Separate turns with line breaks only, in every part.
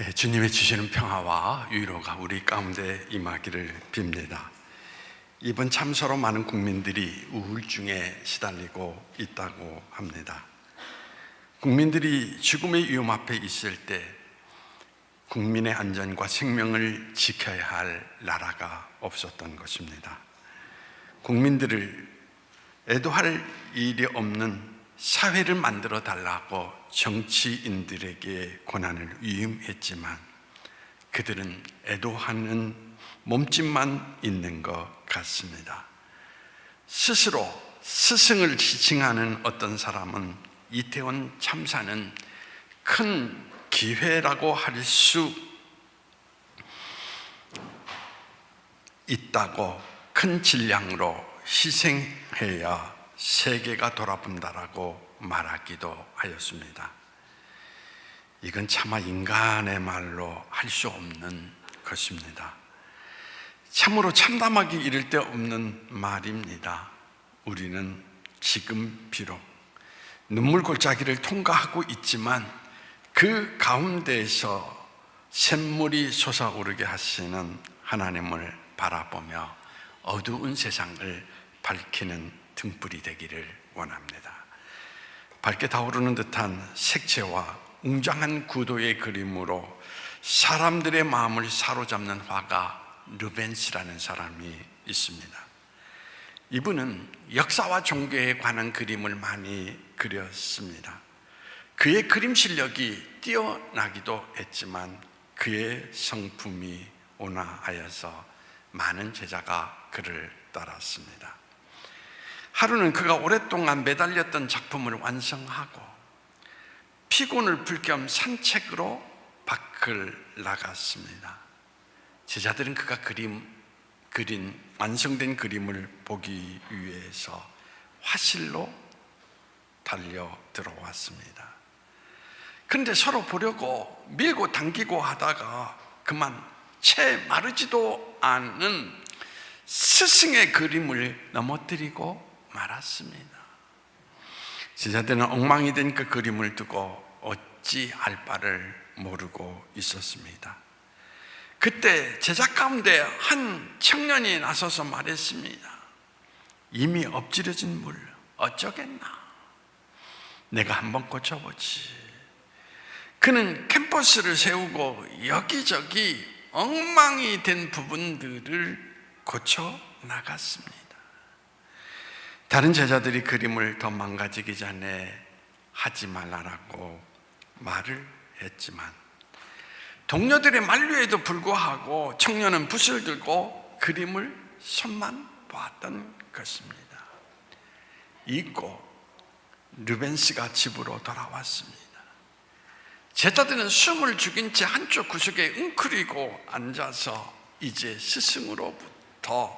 주님의 주시는 평화와 위로가 우리 가운데 임하기를 빕니다. 이번 참사로 많은 국민들이 우울증에 시달리고 있다고 합니다. 국민들이 죽음의 위험 앞에 있을 때 국민의 안전과 생명을 지켜야 할 나라가 없었던 것입니다. 국민들을 애도할 일이 없는 사회를 만들어 달라고 정치인들에게 권한을 위임했지만 그들은 애도하는 몸짓만 있는 것 같습니다. 스스로 스승을 지칭하는 어떤 사람은 이태원 참사는 큰 기회라고 할 수 있다고, 큰 질량으로 희생해야 세계가 돌아본다라고 말하기도 하였습니다. 이건 차마 인간의 말로 할 수 없는 것입니다. 참으로 참담하기 이를 데 없는 말입니다. 우리는 지금 비록 눈물 골짜기를 통과하고 있지만 그 가운데에서 샘물이 솟아오르게 하시는 하나님을 바라보며 어두운 세상을 밝히는 등불이 되기를 원합니다. 밝게 타오르는 듯한 색채와 웅장한 구도의 그림으로 사람들의 마음을 사로잡는 화가 르벤스라는 사람이 있습니다. 이분은 역사와 종교에 관한 그림을 많이 그렸습니다. 그의 그림 실력이 뛰어나기도 했지만 그의 성품이 온화하여서 많은 제자가 그를 따랐습니다. 하루는 그가 오랫동안 매달렸던 작품을 완성하고 피곤을 풀 겸 산책으로 밖을 나갔습니다. 제자들은 그가 그린 완성된 그림을 보기 위해서 화실로 달려 들어왔습니다. 그런데 서로 보려고 밀고 당기고 하다가 그만 채 마르지도 않은 스승의 그림을 넘어뜨리고 말았습니다. 제자들은 엉망이 된 그 그림을 두고 어찌할 바를 모르고 있었습니다. 그때 제자 가운데 한 청년이 나서서 말했습니다. 이미 엎질러진 물 어쩌겠나? 내가 한번 고쳐보지. 그는 캔버스를 세우고 여기저기 엉망이 된 부분들을 고쳐 나갔습니다. 다른 제자들이 그림을 더 망가지기 전에 하지 말라라고 말을 했지만 동료들의 만류에도 불구하고 청년은 붓을 들고 그림을 손만 보았던 것입니다. 잊고 르벤스가 집으로 돌아왔습니다. 제자들은 숨을 죽인 채 한쪽 구석에 웅크리고 앉아서 이제 스승으로부터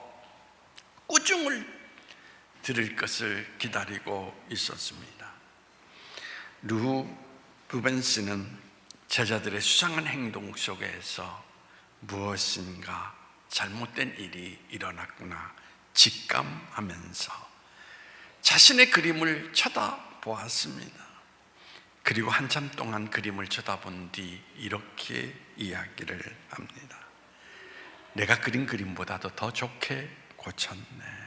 꾸중을 들을 것을 기다리고 있었습니다. 르벤스는 제자들의 수상한 행동 속에서 무엇인가 잘못된 일이 일어났구나 직감하면서 자신의 그림을 쳐다보았습니다. 그리고 한참 동안 그림을 쳐다본 뒤 이렇게 이야기를 합니다. 내가 그린 그림보다도 더 좋게 고쳤네.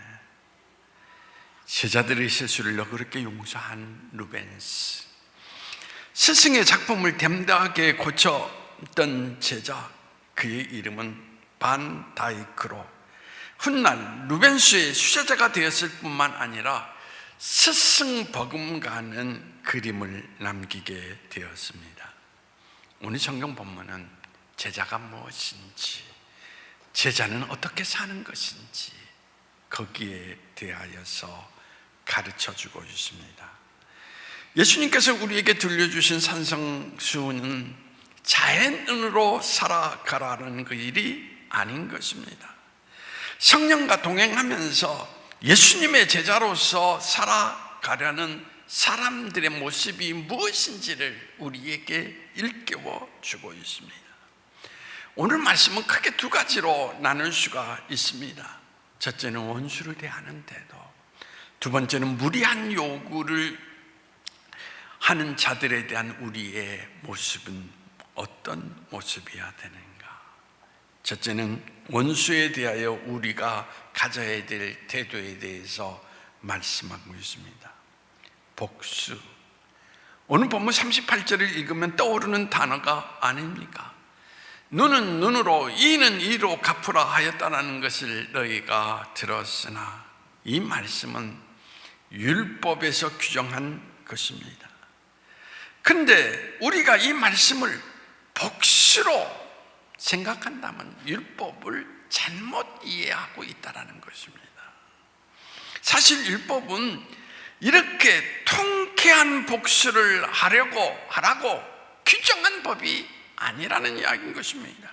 제자들의 실수를 너그럽게 용서한 르벤스, 스승의 작품을 담대하게 고쳤던 제자, 그의 이름은 반 다이크로 훗날 르벤스의 수제자가 되었을 뿐만 아니라 스승 버금가는 그림을 남기게 되었습니다. 오늘 성경 본문은 제자가 무엇인지, 제자는 어떻게 사는 것인지 거기에 대하여서 가르쳐주고 있습니다. 예수님께서 우리에게 들려주신 산성수는 자연으로 살아가라는 그 일이 아닌 것입니다. 성령과 동행하면서 예수님의 제자로서 살아가려는 사람들의 모습이 무엇인지를 우리에게 일깨워 주고 있습니다. 오늘 말씀은 크게 두 가지로 나눌 수가 있습니다. 첫째는 원수를 대하는 태도, 두 번째는 무리한 요구를 하는 자들에 대한 우리의 모습은 어떤 모습이어야 되는가? 첫째는 원수에 대하여 우리가 가져야 될 태도에 대해서 말씀하고 있습니다. 복수. 오늘 본문 38절을 읽으면 떠오르는 단어가 아닙니까? 눈은 눈으로 이는 이로 갚으라 하였다는 것을 너희가 들었으나, 이 말씀은 율법에서 규정한 것입니다. 그런데 우리가 이 말씀을 복수로 생각한다면 율법을 잘못 이해하고 있다는 것입니다. 사실 율법은 이렇게 통쾌한 복수를 하라고 규정한 법이 아니라는 이야기인 것입니다.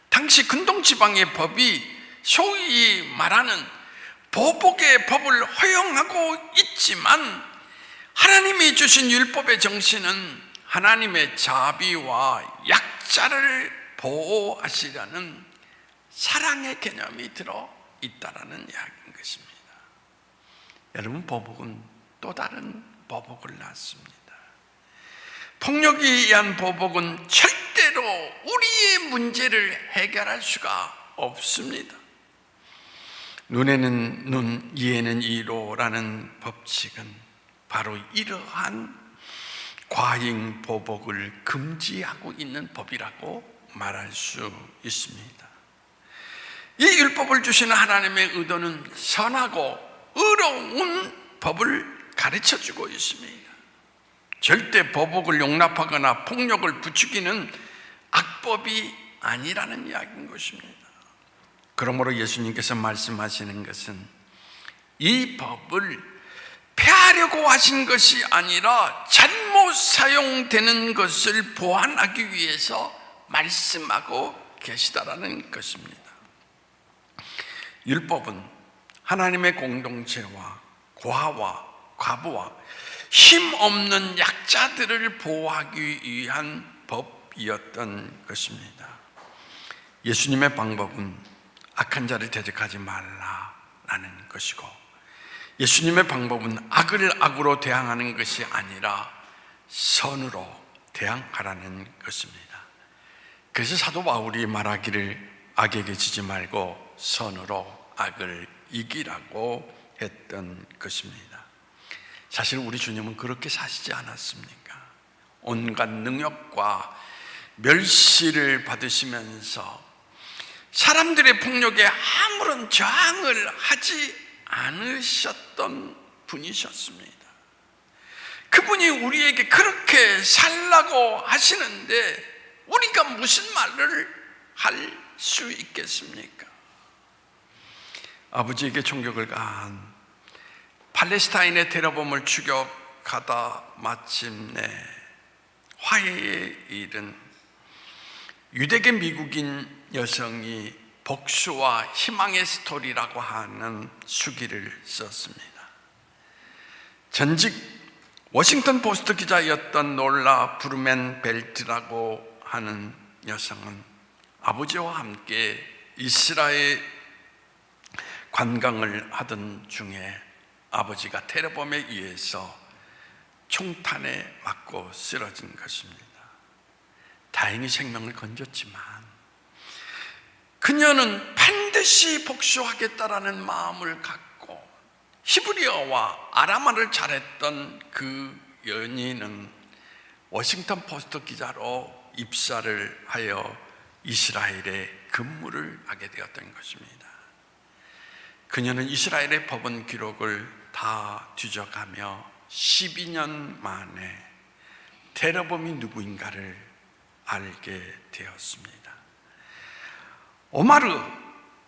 당시 근동지방의 법이 소위 말하는 보복의 법을 허용하고 있지만, 하나님이 주신 율법의 정신은 하나님의 자비와 약자를 보호하시려는 사랑의 개념이 들어 있다라는 이야기인 것입니다. 여러분, 보복은 또 다른 보복을 낳습니다. 폭력에 의한 보복은 절대로 우리의 문제를 해결할 수가 없습니다. 눈에는 눈, 이에는 이로라는 법칙은 바로 이러한 과잉 보복을 금지하고 있는 법이라고 말할 수 있습니다. 이 율법을 주시는 하나님의 의도는 선하고 의로운 법을 가르쳐주고 있습니다. 절대 보복을 용납하거나 폭력을 부추기는 악법이 아니라는 이야기인 것입니다. 그러므로 예수님께서 말씀하시는 것은 이 법을 폐하려고 하신 것이 아니라 잘못 사용되는 것을 보완하기 위해서 말씀하고 계시다라는 것입니다. 율법은 하나님의 공동체와 고아와 과부와 힘없는 약자들을 보호하기 위한 법이었던 것입니다. 예수님의 방법은 악한 자를 대적하지 말라라는 것이고, 예수님의 방법은 악을 악으로 대항하는 것이 아니라 선으로 대항하라는 것입니다. 그래서 사도 바울이 말하기를 악에게 지지 말고 선으로 악을 이기라고 했던 것입니다. 사실 우리 주님은 그렇게 사시지 않았습니까? 온갖 능욕과 멸시를 받으시면서 사람들의 폭력에 아무런 저항을 하지 않으셨던 분이셨습니다. 그분이 우리에게 그렇게 살라고 하시는데 우리가 무슨 말을 할 수 있겠습니까? 아버지에게 총격을 가한 팔레스타인의 테러범을 추격하다 마침내 화해에 이른 유대계 미국인 여성이 복수와 희망의 스토리라고 하는 수기를 썼습니다. 전직 워싱턴 포스트 기자였던 놀라 브루멘 벨트라고 하는 여성은 아버지와 함께 이스라엘 관광을 하던 중에 아버지가 테러범에 의해서 총탄에 맞고 쓰러진 것입니다. 다행히 생명을 건졌지만 그녀는 반드시 복수하겠다라는 마음을 갖고 히브리어와 아람어를 잘했던 그 연인은 워싱턴 포스트 기자로 입사를 하여 이스라엘에 근무를 하게 되었던 것입니다. 그녀는 이스라엘의 법원 기록을 다 뒤져가며 12년 만에 테러범이 누구인가를 알게 되었습니다. 오마르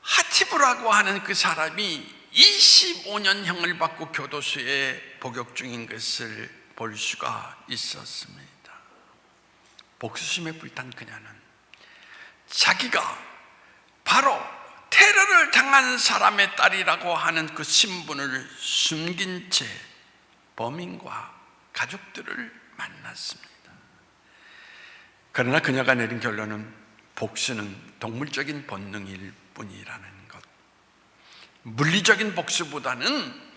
하티브라고 하는 그 사람이 25년형을 받고 교도소에 복역 중인 것을 볼 수가 있었습니다. 복수심에 불탄 그녀는 자기가 바로 테러를 당한 사람의 딸이라고 하는 그 신분을 숨긴 채 범인과 가족들을 만났습니다. 그러나 그녀가 내린 결론은 복수는 동물적인 본능일 뿐이라는 것. 물리적인 복수보다는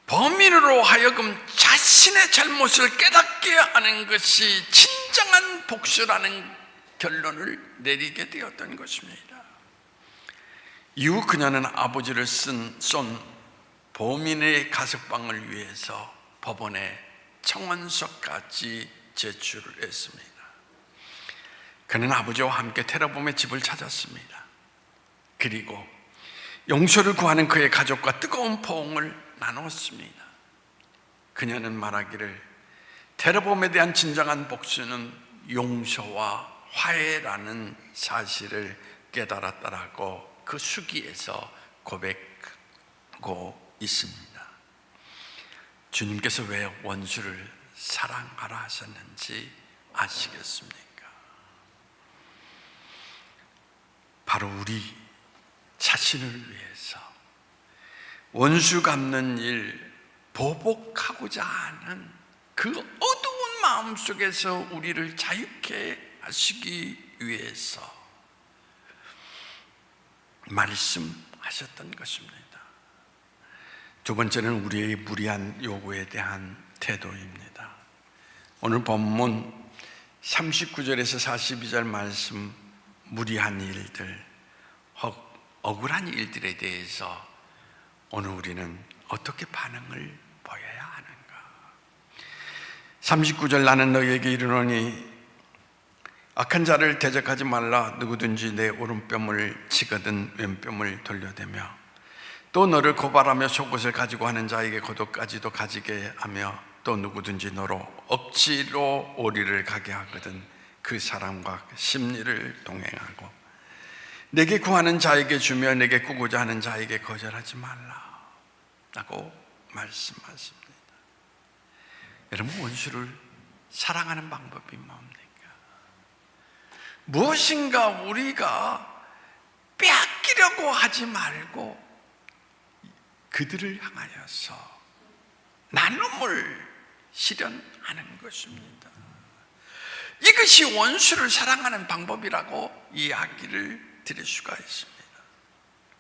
범인으로 하여금 자신의 잘못을 깨닫게 하는 것이 진정한 복수라는 결론을 내리게 되었던 것입니다. 이후 그녀는 아버지를 쏜 범인의 가석방을 위해서 법원에 청원서까지 제출을 했습니다. 그는 아버지와 함께 테러범의 집을 찾았습니다. 그리고 용서를 구하는 그의 가족과 뜨거운 포옹을 나눴습니다. 그녀는 말하기를 테러범에 대한 진정한 복수는 용서와 화해라는 사실을 깨달았다라고 그 수기에서 고백하고 있습니다. 주님께서 왜 원수를 사랑하라 하셨는지 아시겠습니까? 바로 우리 자신을 위해서 원수 갚는 일, 보복하고자 하는 그 어두운 마음 속에서 우리를 자유케 하시기 위해서 말씀하셨던 것입니다. 두 번째는 우리의 무리한 요구에 대한 태도입니다. 오늘 본문 39절에서 42절 말씀, 무리한 일들, 억울한 일들에 대해서 오늘 우리는 어떻게 반응을 보여야 하는가? 39절, 나는 너희에게 이르노니 악한 자를 대적하지 말라. 누구든지 내 오른뺨을 치거든 왼뺨을 돌려대며 또 너를 고발하며 속옷을 가지고 하는 자에게 고도까지도 가지게 하며 또 누구든지 너로 억지로 오리를 가게 하거든 그 사람과 심리를 동행하고 내게 구하는 자에게 주며 내게 꾸고자 하는 자에게 거절하지 말라 라고 말씀하십니다. 여러분, 원수를 사랑하는 방법이 뭡니까? 무엇인가 우리가 빼앗기려고 하지 말고 그들을 향하여서 나눔을 실현하는 것입니다. 이것이 원수를 사랑하는 방법이라고 이야기를 드릴 수가 있습니다.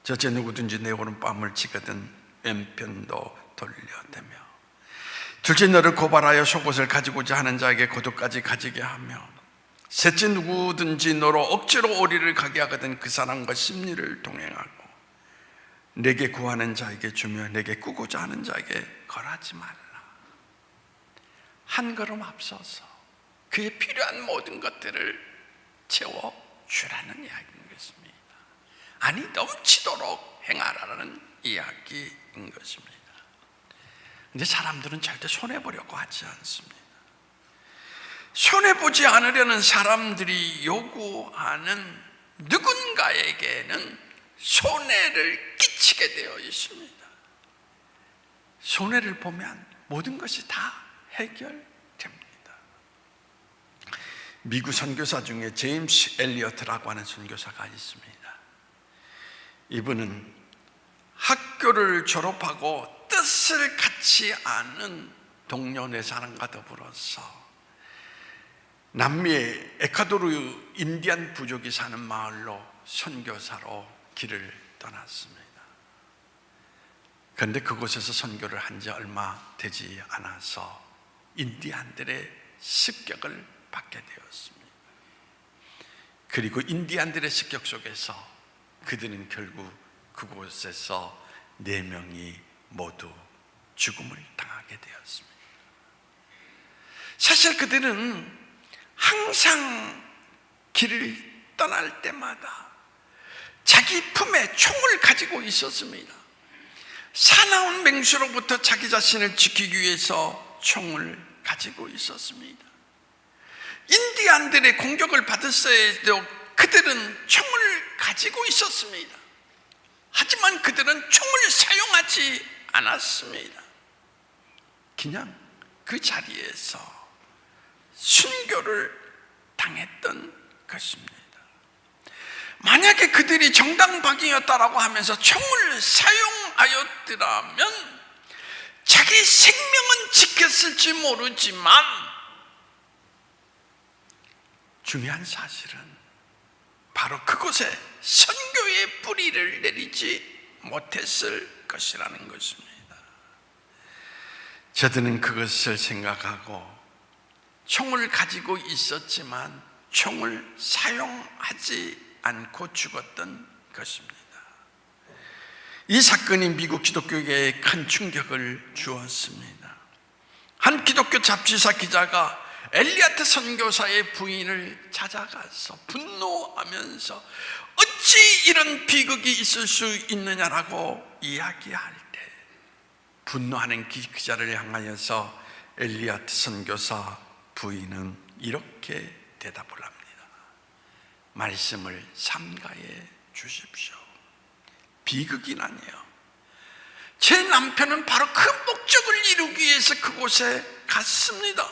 첫째, 누구든지 내 오른뺨을 치거든 왼편도 돌려대며, 둘째, 너를 고발하여 속옷을 가지고자 하는 자에게 고도까지 가지게 하며, 셋째, 누구든지 너로 억지로 오리를 가게 하거든 그 사람과 심리를 동행하고 내게 구하는 자에게 주며 내게 꾸고자 하는 자에게 거하지 말라. 한 걸음 앞서서 그에 필요한 모든 것들을 채워주라는 이야기인 것입니다. 아니, 넘치도록 행하라는 이야기인 것입니다. 근데 사람들은 절대 손해보려고 하지 않습니다. 손해보지 않으려는 사람들이 요구하는 누군가에게는 손해를 끼치게 되어 있습니다. 손해를 보면 모든 것이 다 해결됩니다. 미국 선교사 중에 제임스 엘리어트라고 하는 선교사가 있습니다. 이분은 학교를 졸업하고 뜻을 갖지 않은 동년의 사람과 더불어서 남미의 에콰도르 인디안 부족이 사는 마을로 선교사로 길을 떠났습니다. 그런데 그곳에서 선교를 한 지 얼마 되지 않아서 인디안들의 습격을 받게 되었습니다. 그리고 인디안들의 습격 속에서 그들은 결국 그곳에서 4명이 모두 죽음을 당하게 되었습니다. 사실 그들은 항상 길을 떠날 때마다 자기 품에 총을 가지고 있었습니다. 사나운 맹수로부터 자기 자신을 지키기 위해서 총을 가지고 있었습니다. 인디안들의 공격을 받았을 때도 그들은 총을 가지고 있었습니다. 하지만 그들은 총을 사용하지 않았습니다. 그냥 그 자리에서 순교를 당했던 것입니다. 만약에 그들이 정당방위였다라고 하면서 총을 사용하였더라면 자기 생명은 지켰을지 모르지만 중요한 사실은 바로 그곳에 선교의 뿌리를 내리지 못했을 것이라는 것입니다. 저들은 그것을 생각하고 총을 가지고 있었지만 총을 사용하지 않고 죽었던 것입니다. 이 사건이 미국 기독교계에 큰 충격을 주었습니다. 한 기독교 잡지사 기자가 엘리어트 선교사의 부인을 찾아가서 분노하면서 어찌 이런 비극이 있을 수 있느냐라고 이야기할 때 분노하는 기자를 향하여서 엘리어트 선교사 부인은 이렇게 대답을 합니다. 말씀을 삼가해 주십시오. 비극이 나네요. 제 남편은 바로 그 목적을 이루기 위해서 그곳에 갔습니다.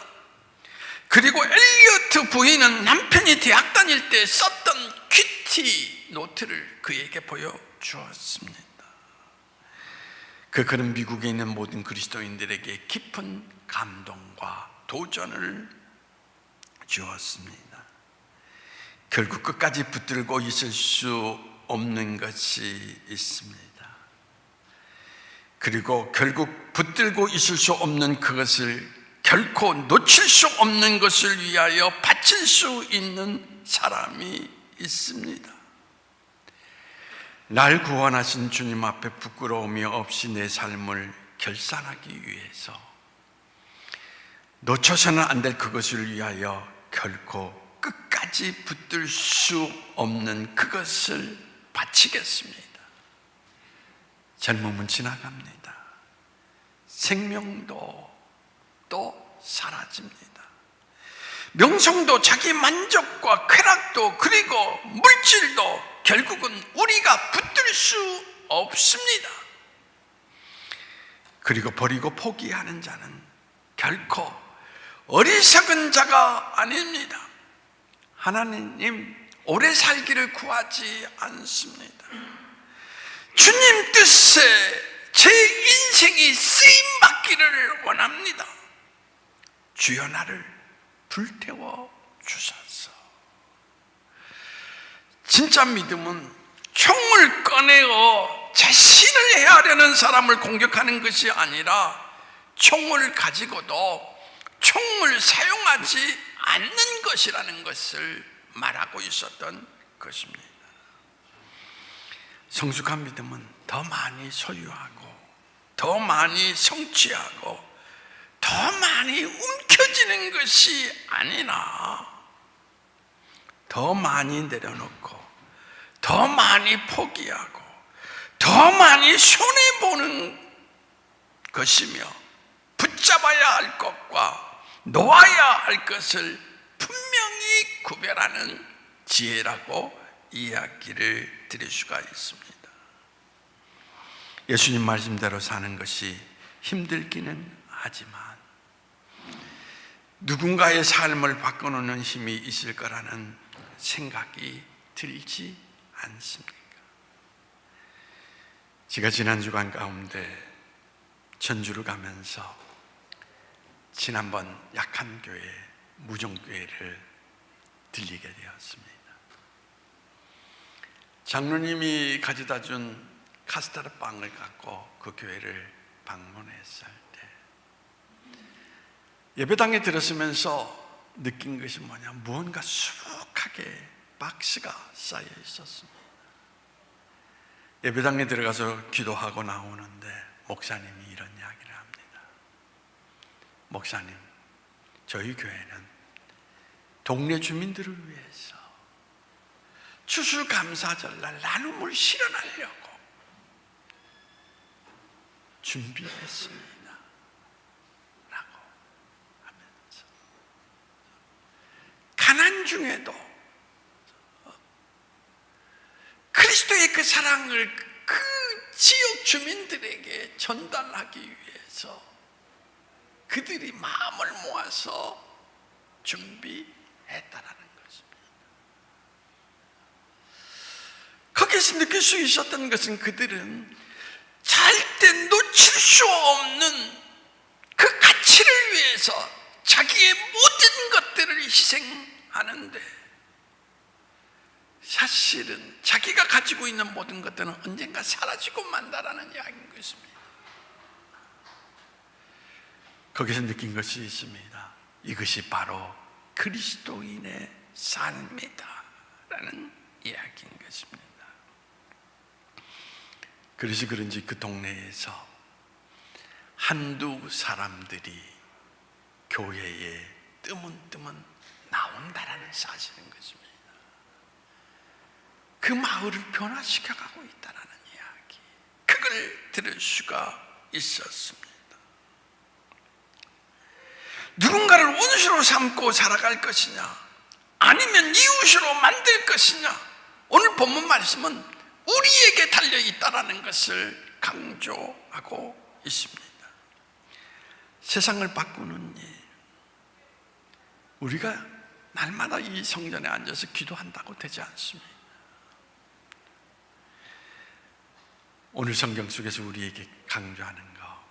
그리고 엘리어트 부인은 남편이 대학 다닐 때 썼던 큐티 노트를 그에게 보여주었습니다. 그 글은 미국에 있는 모든 그리스도인들에게 깊은 감동과 도전을 주었습니다. 결국 끝까지 붙들고 있을 수 없는 것이 있습니다. 그리고 결국 붙들고 있을 수 없는 그것을 결코 놓칠 수 없는 것을 위하여 바칠 수 있는 사람이 있습니다. 날 구원하신 주님 앞에 부끄러움이 없이 내 삶을 결산하기 위해서 놓쳐서는 안 될 그것을 위하여 결코 끝까지 붙들 수 없는 그것을 바치겠습니다. 젊음은 지나갑니다. 생명도 또 사라집니다. 명성도 자기 만족과 쾌락도 그리고 물질도 결국은 우리가 붙들 수 없습니다. 그리고 버리고 포기하는 자는 결코 어리석은 자가 아닙니다. 하나님 오래 살기를 구하지 않습니다. 주님 뜻에 제 인생이 쓰임받기를 원합니다. 주여 나를 불태워 주소서. 진짜 믿음은 총을 꺼내어 자신을 해하려는 사람을 공격하는 것이 아니라 총을 가지고도 총을 사용하지 않는 것이라는 것을 말하고 있었던 것입니다. 성숙한 믿음은 더 많이 소유하고 더 많이 성취하고 더 많이 움켜쥐는 것이 아니라 더 많이 내려놓고 더 많이 포기하고 더 많이 손해보는 것이며 붙잡아야 할 것과 놓아야 할 것을 분명히 구별하는 지혜라고 이야기를 드릴 수가 있습니다. 예수님 말씀대로 사는 것이 힘들기는 하지만 누군가의 삶을 바꿔놓는 힘이 있을 거라는 생각이 들지 않습니까? 제가 지난 주간 가운데 전주를 가면서 지난번 약한 교회, 무종교회를 들리게 되었습니다. 장로님이 가져다 준 카스테라 빵을 갖고 그 교회를 방문했을 때 예배당에 들었으면서 느낀 것이 뭐냐, 무언가 수북하게 박스가 쌓여 있었습니다. 예배당에 들어가서 기도하고 나오는데 목사님이 이런 이야기를 합니다. 목사님, 저희 교회는 동네 주민들을 위해서 추수감사절날 나눔을 실현하려고 준비했습니다 라고 하면서 가난 중에도 그리스도의 그 사랑을 그 지역 주민들에게 전달하기 위해서 그들이 마음을 모아서 준비했다라는 것입니다. 거기에서 느낄 수 있었던 것은 그들은 절대 놓칠 수 없는 그 가치를 위해서 자기의 모든 것들을 희생하는데 사실은 자기가 가지고 있는 모든 것들은 언젠가 사라지고 만다라는 이야기인 것입니다. 거기서 느낀 것이 있습니다. 이것이 바로 그리스도인의 삶이다 라는 이야기인 것입니다. 그래서 그런지 그 동네에서 한두 사람들이 교회에 뜨문뜨문 나온다라는 사실인 것입니다. 그 마을을 변화시켜가고 있다라는 이야기, 그걸 들을 수가 있었습니다. 누군가를 원수로 삼고 살아갈 것이냐, 아니면 이웃으로 만들 것이냐, 오늘 본문 말씀은 우리에게 달려있다라는 것을 강조하고 있습니다. 세상을 바꾸는 일, 우리가 날마다 이 성전에 앉아서 기도한다고 되지 않습니다. 오늘 성경 속에서 우리에게 강조하는 거,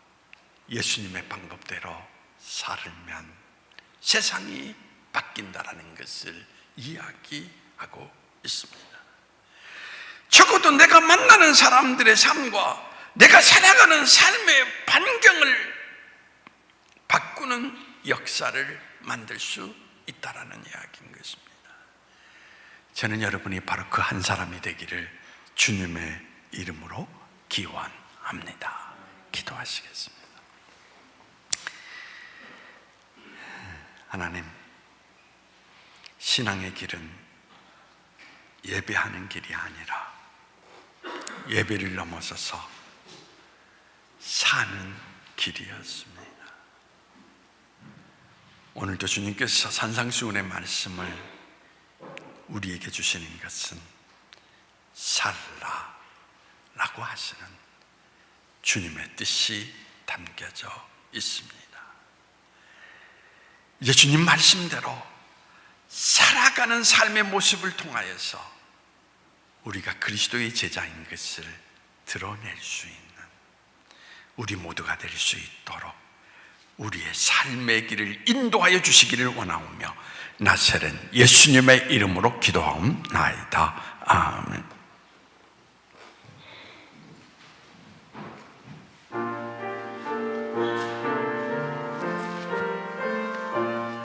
예수님의 방법대로 살면 세상이 바뀐다라는 것을 이야기하고 있습니다. 적어도 내가 만나는 사람들의 삶과 내가 살아가는 삶의 반경을 바꾸는 역사를 만들 수 있다라는 이야기인 것입니다. 저는 여러분이 바로 그 한 사람이 되기를 주님의 이름으로 기원합니다. 기도하시겠습니다. 하나님, 신앙의 길은 예배하는 길이 아니라 예배를 넘어서서 사는 길이었습니다. 오늘도 주님께서 산상수훈의 말씀을 우리에게 주시는 것은 살라 라고 하시는 주님의 뜻이 담겨져 있습니다. 이제 주님 말씀대로 살아가는 삶의 모습을 통하여서 우리가 그리스도의 제자인 것을 드러낼 수 있는 우리 모두가 될 수 있도록 우리의 삶의 길을 인도하여 주시기를 원하오며 나사렛 예수님의 이름으로 기도하옵나이다. 아멘.